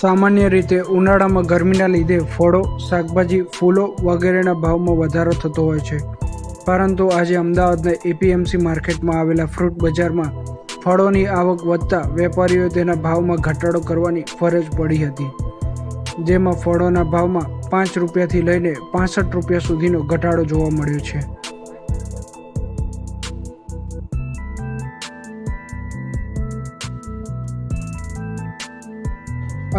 સામાન્ય રીતે ઉનાળામાં ગરમીના લીધે ફળો, શાકભાજી, ફૂલો વગેરેના ભાવમાં વધારો થતો હોય છે. પરંતુ આજે અમદાવાદના એપીએમસી માર્કેટમાં આવેલા ફ્રૂટ બજારમાં ફળોની આવક વધતા વેપારીઓએ તેના ભાવમાં ઘટાડો કરવાની ફરજ પડી હતી, જેમાં ફળોના ભાવમાં 5 રૂપિયાથી લઈને 65 રૂપિયા સુધીનો ઘટાડો જોવા મળ્યો છે.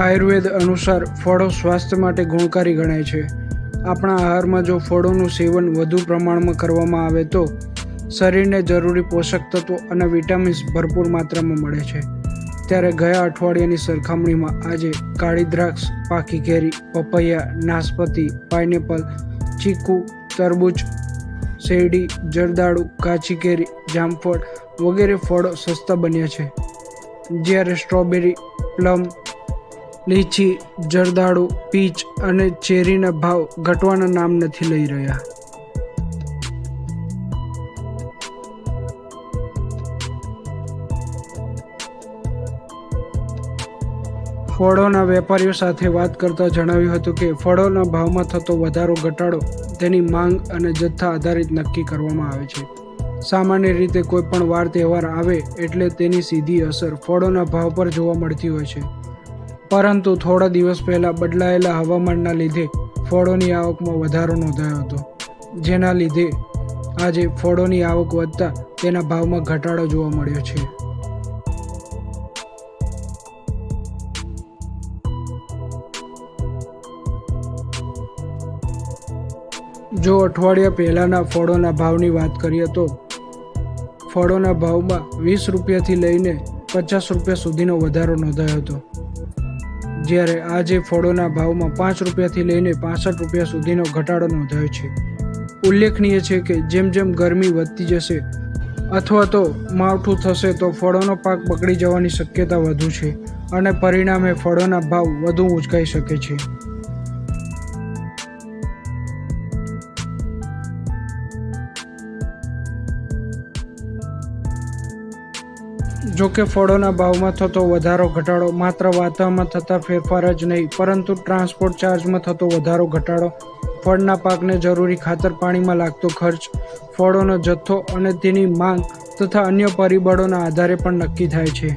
આયુર્વેદ અનુસાર ફળો સ્વાસ્થ્ય માટે ગુણકારી ગણાય છે. આપણા આહારમાં જો ફળોનું સેવન વધુ પ્રમાણમાં કરવામાં આવે તો શરીરને જરૂરી પોષક તત્વો અને વિટામિન્સ ભરપૂર માત્રામાં મળે છે. ત્યારે ગયા અઠવાડિયાની સરખામણીમાં આજે કાળી દ્રાક્ષ, પાકી કેરી, પપૈયા, નાશપતી, પાઇનેપલ, ચીકુ, તરબૂચ, શેરડી, જરદાળુ, કાચી કેરી, જામફળ વગેરે ફળો સસ્તા બન્યા છે. જ્યારે સ્ટ્રોબેરી, પ્લમ, લીચી, જરદાળુ, પીચ અને ચેરીના ભાવ ઘટવાના નામ નથી લઈ રહ્યા. ફળોના વેપારીઓ સાથે વાત કરતા જણાવ્યું હતું કે ફળોના ભાવમાં થતો વધારો ઘટાડો તેની માંગ અને જથ્થા આધારિત નક્કી કરવામાં આવે છે. સામાન્ય રીતે કોઈ પણ વાર તહેવાર આવે એટલે તેની સીધી અસર ફળોના ભાવ પર જોવા મળતી હોય છે. પરંતુ થોડા દિવસ પહેલાં બદલાયેલા હવામાનના લીધે ફળોની આવકમાં વધારો નોંધાયો હતો, જેના લીધે આજે ફળોની આવક વધતા તેના ભાવમાં ઘટાડો જોવા મળ્યો છે. જો અઠવાડિયા પહેલાંના ફળોના ભાવની વાત કરીએ તો ફળોના ભાવમાં 20 રૂપિયાથી લઈને 50 રૂપિયા સુધીનો વધારો નોંધાયો હતો, જ્યારે આજે ફળોના ભાવમાં 5 રૂપિયાથી લઈને 65 રૂપિયા સુધીનો ઘટાડો નોંધાયો છે. ઉલ્લેખનીય છે કે જેમ જેમ ગરમી વધતી જશે અથવા તો માવઠું થશે તો ફળોનો પાક બગડી જવાની શક્યતા વધુ છે અને પરિણામે ફળોના ભાવ વધુ ઊંચકાઈ શકે છે. જો કે ફળોના ભાવમાં થતો વધારો ઘટાડો માત્ર વાતાવરણમાં થતા ફેરફાર જ નહીં, પરંતુ ટ્રાન્સપોર્ટ ચાર્જમાં થતો વધારો ઘટાડો, ફળના પાકને જરૂરી ખાતર પાણીમાં લાગતો ખર્ચ, ફળોનો જથ્થો અને તેની માંગ તથા અન્ય પરિબળોના આધારે પણ નક્કી થાય છે.